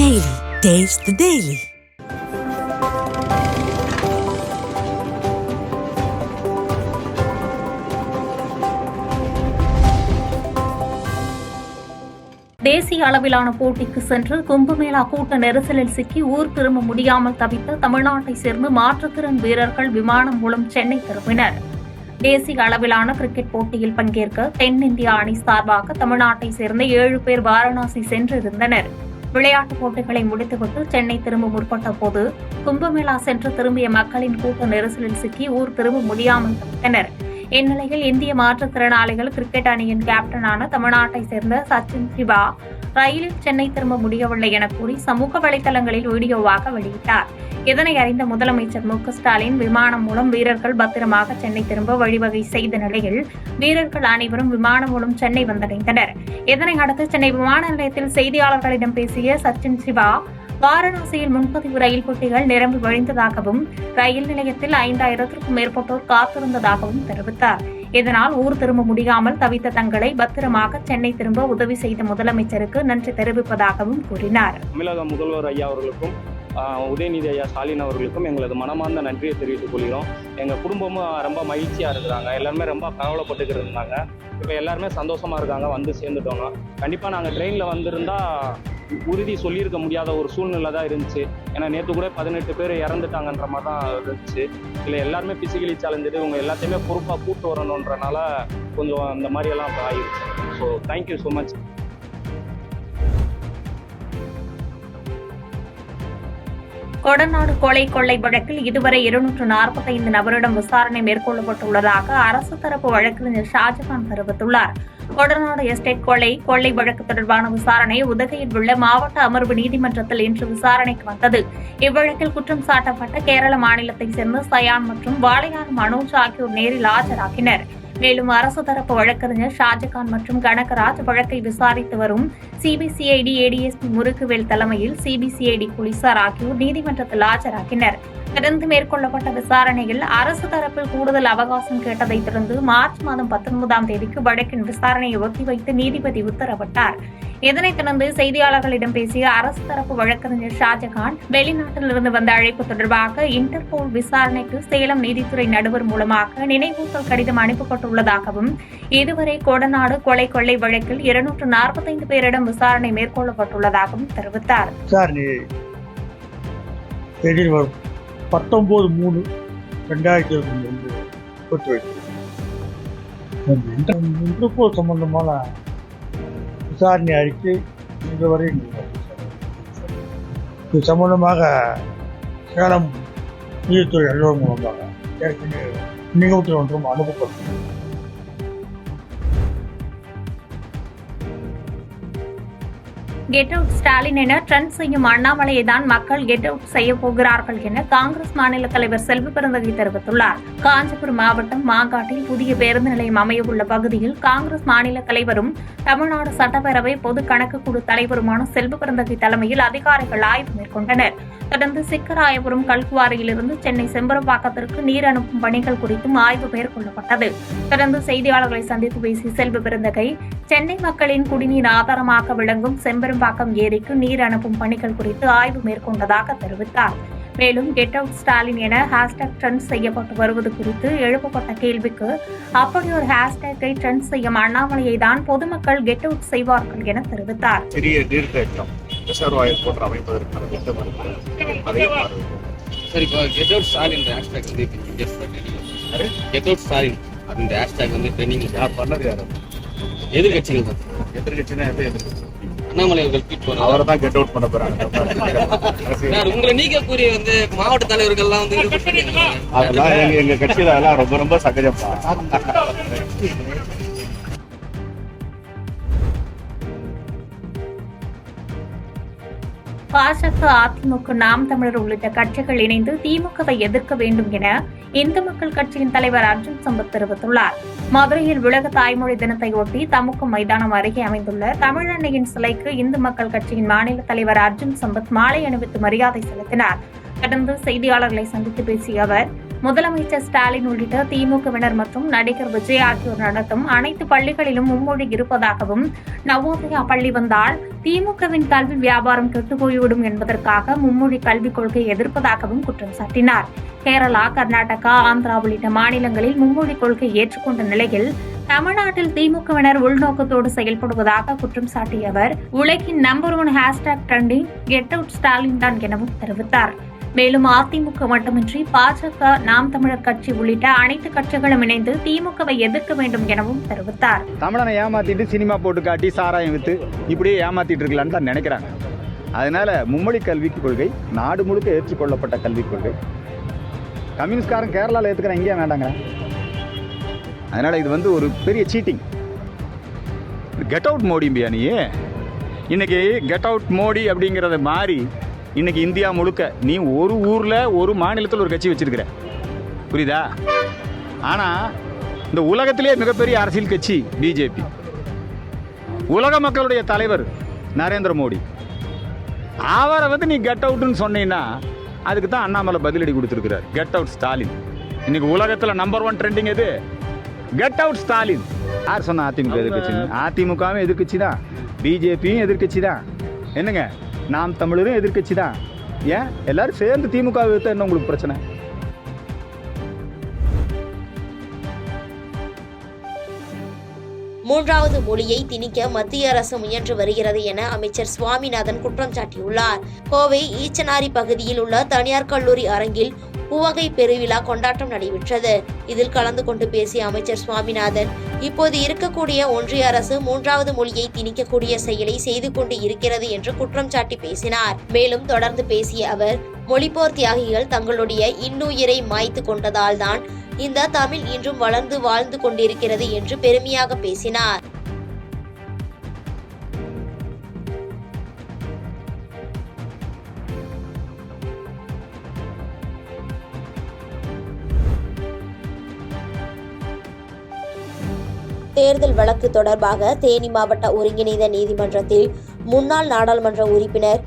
Daily. Taste the Daily. தேசிய அளவிலான போட்டிக்கு சென்று கும்பமேளா கூட்ட நெரிசலில் சிக்கி ஊர் திரும்ப முடியாமல் தவித்த தமிழ்நாட்டை சேர்ந்த மாற்றுத்திறன் வீரர்கள் விமானம் மூலம் சென்னை திரும்பினர். தேசிய அளவிலான கிரிக்கெட் போட்டியில் பங்கேற்க தென்னிந்திய அணி சார்பாக தமிழ்நாட்டை சேர்ந்த 7 பேர் வாரணாசி சென்றிருந்தனர். விளையாட்டுப் போட்டிகளை முடித்துவிட்டு சென்னை திரும்ப முற்பட்ட போது கும்பமேளா சென்று திரும்பிய மக்களின் கூட்ட நெரிசலில் சிக்கி ஊர் திரும்ப முடியாமல் தவித்தனர். இந்நிலையில் இந்திய மாற்றுத்திறனாளிகள் கிரிக்கெட் அணியின் கேப்டனான தமிழ்நாட்டை சேர்ந்த சச்சின் சிவா ரயிலில் சென்னை திரும்ப முடியவில்லை என கூறி சமூக வலைதளங்களில் வீடியோவாக வெளியிட்டார். இதனை அறிந்த முதலமைச்சர் மு.க.ஸ்டாலின் விமானம் மூலம் வீரர்கள் பத்திரமாக சென்னை திரும்ப வழிவகை செய்த நிலையில் வீரர்கள் அனைவரும் விமானம் மூலம் சென்னை வந்தடைந்தனர். இதனை அடுத்து சென்னை விமான நிலையத்தில் செய்தியாளர்களிடம் பேசிய சச்சின் சிவா, வாரணாசியில் முன்பதிவு ரயில் பெட்டிகள் நிரம்பி வழிந்ததாகவும் ரயில் நிலையத்தில் 5000க்கும் மேற்பட்டோர் காத்திருந்ததாகவும் தெரிவித்தார். இதனால் ஊர் திரும்ப முடியாமல் தவித்த தங்களை பத்திரமாக சென்னை திரும்ப உதவி செய்த முதலமைச்சருக்கு நன்றி தெரிவிப்பதாகவும் கூறினார். தமிழக முதல்வர் ஐயா அவர்களுக்கும் உதயநிதி ஐயா ஸ்டாலின் அவர்களுக்கும் எங்களது மனமார்ந்த நன்றியை தெரிவித்துக் கொள்கிறோம். எங்கள் குடும்பமும் ரொம்ப மகிழ்ச்சியாக இருக்கிறாங்க. எல்லாருமே ரொம்ப கவலைப்பட்டுக்கிட்டு இருந்தாங்க. இப்போ எல்லாருமே சந்தோஷமாக இருக்காங்க. வந்து சேர்ந்துட்டோங்க. கண்டிப்பாக நாங்கள் ட்ரெயினில் வந்திருந்தா உறுதி சொல்லியிருக்க முடியாத ஒரு சூழ்நிலை தான் இருந்துச்சு. ஏன்னா நேற்று கூட 18 பேர் இறந்துட்டாங்கன்ற மாதிரி தான் இருந்துச்சு. இல்லை எல்லாருமே பிசிக்கலி சேலஞ்சு, இவங்க எல்லாத்தையுமே பொறுப்பாக கூட்டு வரணுன்றனால கொஞ்சம் அந்த மாதிரியெல்லாம் ஆகிடுச்சு. So thank you so much. Kodanad கொள்ளை வழக்கில் இதுவரை 245 நபரிடம் விசாரணை மேற்கொள்ளப்பட்டுள்ளதாக அரசு தரப்பு வழக்கறிஞர் ஷாஜகான் தெரிவித்துள்ளார். கொடநாடு எஸ்டேட் கொள்ளை வழக்கு தொடர்பான விசாரணை உதகையில் உள்ள மாவட்ட அமர்வு நீதிமன்றத்தில் இன்று விசாரணைக்கு வந்தது. இவ்வழக்கில் குற்றம் சாட்டப்பட்ட கேரள மாநிலத்தைச் சேர்ந்த சயான் மற்றும் வாளையார் மனோஜ் ஆகியோர் நேரில் ஆஜராகினர். மேலும் அரசு தரப்பு வழக்கறிஞர் ஷாஜகான் மற்றும் கனகராஜ் வழக்கை விசாரித்து வரும் சிபிசிஐடி ஏடிஎஸ்பி முருகுவேல் தலைமையில் சிபிசிஐடி போலீசார் ஆகியோர் நீதிமன்றத்தில் ஆஜராகினர். தொடர்ந்து மேற்கொள்ளப்பட்ட விசாரணையில் அரசு தரப்பில் கூடுதல் அவகாசம் கேட்டதைத் தொடர்ந்து மார்ச் மாதம் 19ஆம் தேதிக்கு வழக்கின் விசாரணையை ஒத்திவைத்து நீதிபதி உத்தரவிட்டார். இதனைத் தொடர்ந்து செய்தியாளர்களிடம் பேசிய அரசு தரப்பு வழக்கறிஞர் ஷாஜகான், வெளிநாட்டிலிருந்து வந்த அழைப்பு தொடர்பாக இன்டர்போல் விசாரணைக்கு சேலம் நீதித்துறை நடுவர் மூலமாக நினைவூட்டல் கடிதம் அனுப்பப்பட்டுள்ளதாகவும் இதுவரை கொடநாடு கொள்ளை வழக்கில் 245 பேரிடம் விசாரணை மேற்கொள்ளப்பட்டுள்ளதாகவும் தெரிவித்தார். 19/3/2022 இன்டர்போல் சம்பந்தமான விசாரணை அறிக்கை இதுவரை இது சம்பந்தமாக சேலம் நீதித்துறை அலுவலகம் மூலமாக ஏற்கனவே நிகழ்ச்சி ஒன்றும் அனுப்பப்பட்டது. கெட் அவுட் ஸ்டாலின் என ட்ரெண்ட் செய்யும் அண்ணாமலையை தான் மக்கள் கெட் அவுட் செய்ய போகிறார்கள் என காங்கிரஸ் மாநில தலைவர் செல்வ பெருந்தகை தெரிவித்துள்ளார். காஞ்சிபுரம் மாவட்டம் மாங்காட்டில் புதிய பேருந்து நிலையம் அமையவுள்ள பகுதியில் காங்கிரஸ் மாநில தலைவரும் தமிழ்நாடு சட்டப்பேரவை பொது கணக்கு குழு தலைவருமான செல்வ பெருந்தகை தலைமையில் அதிகாரிகள் ஆய்வு மேற்கொண்டனர். தொடர்ந்து சிக்கராயபுரம் கல்குவாரியிலிருந்து சென்னை செம்பரம்பாக்கத்திற்கு நீர் அனுப்பும் பணிகள் குறித்தும் ஆய்வு மேற்கொள்ளப்பட்டது. தொடர்ந்து செய்தியாளர்களை சந்தித்து பேசிய செல்வ பெருந்தகை, சென்னை மக்களின் குடிநீர் ஆதாரமாக விளங்கும் செம்பரம்பாக்கம் ஏரிக்கு நீர் அனுப்பும் பணிகள் குறித்து ஆய்வு மேற்கொண்டதாக தெரிவித்தார். மேலும் கெட் அவுட் ஸ்டாலின் என ஹேஷ்டாக் ட்ரெண்ட் செய்யப்பட்டு வருவது குறித்து எழுப்பப்பட்ட கேள்விக்கு, அப்படி ஒரு ஹேஷ்டாக்கை ட்ரெண்ட் செய்யும் அண்ணாமலையை தான் பொதுமக்கள் கெட் அவுட் செய்வார்கள் என தெரிவித்தார். சிறிய நீர்த்தேக்கம் ரிசர்வாயர் போன்ற அமைப்பதற்கான திட்டம் கெட் அவுட் ஸ்டாலின் ஹேஷ்டாக் வந்து கெட் அவுட் ஸ்டாலின் அந்த ஹேஷ்டாக் வந்து ட்ரெண்டிங் யார் பண்ணது? யார்? எதிர்கட்சிகள் தான். எதிர்கட்சினா எந்த எதிர்கட்சி? அண்ணாமலை அவர்கள் ட்வீட் பண்ணாங்க. அவரை தான் கெட் அவுட் பண்ண போறாங்க. உங்களை நீங்க கூறிய வந்து மாவட்ட தலைவர்கள்லாம் வந்து அதெல்லாம் எங்க கட்சியில அதெல்லாம் ரொம்ப ரொம்ப சகஜம். பாஜக, அதிமுக, நாம் தமிழர் உள்ளிட்ட கட்சிகள் இணைந்து திமுகவை எதிர்க்க வேண்டும் என இந்து மக்கள் கட்சியின் தலைவர் அர்ஜுன் சம்பத் தெரிவித்துள்ளார். மதுரையில் உலக தாய்மொழி தினத்தையொட்டி தமுக மைதானம் அருகே அமைந்துள்ள தமிழன்னையின் சிலைக்கு இந்து மக்கள் கட்சியின் மாநில தலைவர் அர்ஜுன் சம்பத் மாலை அணிவித்து மரியாதை செலுத்தினார். தொடர்ந்து செய்தியாளர்களை சந்தித்து பேசிய அவர், முதலமைச்சர் ஸ்டாலின் உள்ளிட்ட திமுகவினர் மற்றும் நடிகர் விஜய் ஆகியோர் நடத்தும் அனைத்து பள்ளிகளிலும் மும்மொழி இருப்பதாகவும், நவோதயா பள்ளி வந்தால் திமுகவின் கல்வி வியாபாரம் கெட்டுப்போய்விடும் என்பதற்காக மும்மொழி கல்விக் கொள்கையை எதிர்ப்பதாகவும் குற்றம் சாட்டினார். கேரளா, கர்நாடகா, ஆந்திரா உள்ளிட்ட மாநிலங்களில் மும்மொழி கொள்கை ஏற்றுக்கொண்ட நிலையில் தமிழ்நாட்டில் திமுகவினர் உள்நோக்கத்தோடு செயல்படுவதாக குற்றம் சாட்டிய அவர், உலகின் number 1 hashtag trending get out Stalin தான் எனவும் தெரிவித்தார். மேலும் அதிமுக மட்டுமின்றி பாஜக, நாம் தமிழர் கட்சி உள்ளிட்ட அனைத்து கட்சிகளும் இணைந்து திமுகவை எதிர்க்க வேண்டும் எனவும் தெரிவித்தார். தமிழனை ஏமாத்திட்டு சினிமா போட்டு காட்டி சாராயம் வித்து இப்படியே ஏமாத்திட்டு இருக்கலான்னு தான் நினைக்கிறாங்க. அதனால மும்மொழி கல்விக் கொள்கை நாடு முழுக்க ஏற்றுக்கொள்ளப்பட்ட கல்விக் கொள்கை. கம்யூனிஸ்ட்காரன் கேரளாவில் ஏற்றுக்கிறேன், இங்கேயே வேண்டாங்க. அதனால் இது ஒரு பெரிய சீட்டிங். கெட் அவுட் மோடிம்பியா நீ? இன்னைக்கு கெட் அவுட் மோடி அப்படிங்கிறத மாறி இன்னைக்கு இந்தியா முழுக்க நீ ஒரு ஊரில் ஒரு மாநிலத்தில் ஒரு கட்சி வச்சிருக்கிற, புரியுதா? ஆனால் இந்த உலகத்திலே மிகப்பெரிய அரசியல் கட்சி பிஜேபி, உலக மக்களுடைய தலைவர் நரேந்திர மோடி, அவரை நீ கெட் அவுட்னு சொன்னீங்கன்னா அதுக்கு தான் அண்ணாமலை பதிலடி கொடுத்துருக்கிறார். Get out Stalin. இன்னைக்கு உலகத்தில் நம்பர் 1 ட்ரெண்டிங் எது? Get out Stalin. யார் சொன்ன அதிமுக எதிர்கட்சி? அதிமுகவும் எதிர்கட்சி தான், பிஜேபியும் எதிர்கட்சி தான், என்னங்க நாம் தமிழரும் எதிர்கட்சி தான். ஏன் எல்லாரும் சேர்ந்து திமுக எதிர்த்தா என்ன உங்களுக்கு பிரச்சனை? மூன்றாவது மொழியை திணிக்க மத்திய அரசு முயன்று வருகிறது என அமைச்சர் சுவாமிநாதன் குற்றம் சாட்டியுள்ளார். கோவை ஈச்சனாரி பகுதியில் உள்ள தனியார் கல்லூரி அரங்கில் உவகை பெருவிழா கொண்டாட்டம் நடைபெற்றது. இதில் கலந்து கொண்டு பேசிய அமைச்சர் சுவாமிநாதன், இப்போது இருக்கக்கூடிய ஒன்றிய அரசு மூன்றாவது மொழியை திணிக்கக்கூடிய செயலை செய்து கொண்டு இருக்கிறது என்று குற்றம் சாட்டி பேசினார். மேலும் தொடர்ந்து பேசிய அவர், மொழிப்போர் தியாகிகள் தங்களுடைய இன்னுயிரை மாய்த்து கொண்டதால் தான் இந்த தமிழ் இன்றும் வளர்ந்து வாழ்ந்து கொண்டிருக்கிறது என்று பெருமையாக பேசினார். தேர்தல் வழக்கு தொடர்பாக தேனி மாவட்ட ஒருங்கிணைந்த நீதிமன்றத்தில் முன்னாள் நாடாளுமன்ற உறுப்பினர்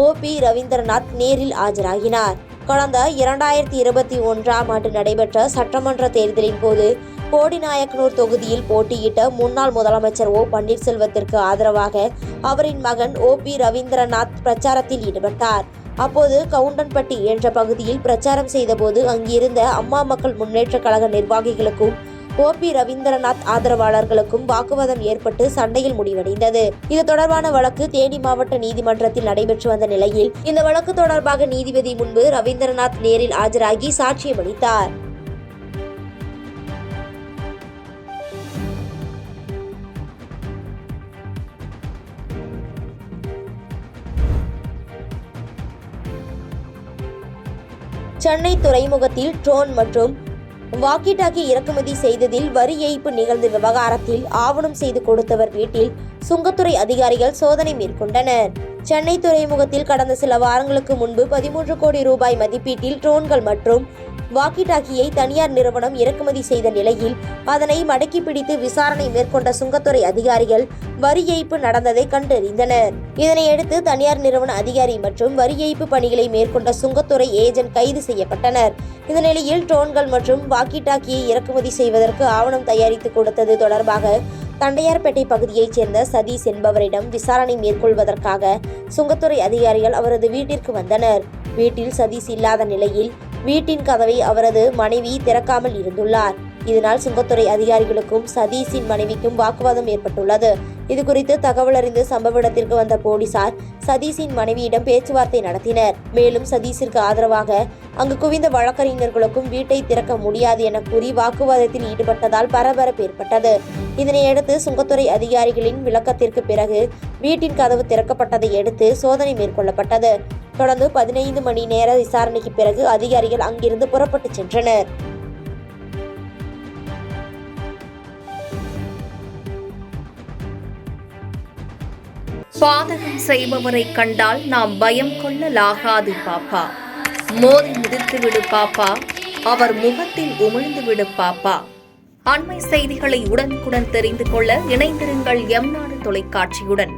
OP ரவீந்திரநாத் நேரில் ஆஜராகினார். கடந்த 2021ஆம் ஆண்டு நடைபெற்ற சட்டமன்ற தேர்தலின் போது போடிநாயக்கனூர் தொகுதியில் போட்டியிட்ட முன்னாள் முதலமைச்சர் O பன்னீர்செல்வத்திற்கு ஆதரவாக அவரின் மகன் OP ரவீந்திரநாத் பிரச்சாரத்தில் ஈடுபட்டார். அப்போது கவுண்டன்பட்டி என்ற பகுதியில் பிரச்சாரம் செய்தபோது அங்கிருந்த அம்மா மக்கள் முன்னேற்ற கழக நிர்வாகிகளுக்கும் OP ரவீந்திரநாத் ஆதரவாளர்களுக்கும் வாக்குவாதம் ஏற்பட்டு சண்டையில் முடிவடைந்தது. இது தொடர்பான வழக்கு தேனி மாவட்ட நீதிமன்றத்தில் நடைபெற்று வந்த நிலையில் இந்த வழக்கு தொடர்பாக நீதிபதி முன்பு ரவீந்திரநாத் நேரில் ஆஜராகி சாட்சியம் அளித்தார். சென்னை துறைமுகத்தில் ட்ரோன் மற்றும் வாக்கி டாக்கி இறக்குமதி செய்ததில் வரி ஏய்ப்பு நிகழ்ந்த விவகாரத்தில் ஆவணம் செய்து கொடுத்தவர் வீட்டில் சுங்கத்துறை அதிகாரிகள் சோதனை மேற்கொண்டனர். சென்னை துறைமுகத்தில் கடந்த சில வாரங்களுக்கு முன்பு 13 கோடி ரூபாய் மதிப்பீட்டில் ட்ரோன்கள் மற்றும் வாக்கி டாக்கியை தனியார் நிறுவனம் இறக்குமதி செய்த நிலையில் அதனை மடக்கி பிடித்து விசாரணை மேற்கொண்ட சுங்கத்துறை அதிகாரிகள் வரி ஏய்ப்பு நடந்ததை கண்டறிந்தனர். இதனையடுத்து தனியார் நிறுவன அதிகாரி மற்றும் வரி ஏய்ப்பு பணிகளை மேற்கொண்ட சுங்கத்துறை ஏஜென்ட் கைது செய்யப்பட்டனர். இந்த நிலையில் ட்ரோன்கள் மற்றும் வாக்கி டாக்கியை இறக்குமதி செய்வதற்கு ஆவணம் தயாரித்து கொடுத்தது தொடர்பாக தண்டையார்பேட்டை பகுதியைச் சேர்ந்த சதீஷ் என்பவரிடம் விசாரணை மேற்கொள்வதற்காக சுங்கத்துறை அதிகாரிகள் அவரது வீட்டிற்கு வந்தனர். வீட்டில் சதீஷ் இல்லாத நிலையில் வீட்டின் கதவை அவரது மனைவி திறக்காமல் இருந்துள்ளார். இதனால் சுங்கத்துறை அதிகாரிகளுக்கும் சதீஷின் மனைவிக்கும் வாக்குவாதம் ஏற்பட்டுள்ளது. இதுகுறித்து தகவல் அறிந்து சம்பவ இடத்திற்கு வந்த போலீசார் சதீஷின் மனைவியிடம் பேச்சுவார்த்தை நடத்தினர். மேலும் சதீஷிற்கு ஆதரவாக அங்கு குவிந்த வழக்கறிஞர்களுக்கும் வீட்டை திறக்க முடியாது என கூறி வாக்குவாதத்தில் ஈடுபட்டதால் பரபரப்பு ஏற்பட்டது. இதனையடுத்து சுங்கத்துறை அதிகாரிகளின் விளக்கத்திற்கு பிறகு வீட்டின் கதவு திறக்கப்பட்டதை அடுத்து சோதனை மேற்கொள்ளப்பட்டது. தொடர்ந்து 15 மணி நேர விசாரணைக்கு பிறகு அதிகாரிகள் அங்கிருந்து புறப்பட்டு சென்றனர். பாதகம் செய்பவரை கண்டால் நாம் பயம் கொள்ளலாகாது பாப்பா. மோதி மிதித்துவிடு பாப்பா, அவர் முகத்தில் உமிழ்ந்துவிடு பாப்பா. அண்மை செய்திகளை உடனுக்குடன் தெரிந்து கொள்ள இணைந்திருங்கள் எம் நாடு தொலைக்காட்சியுடன்.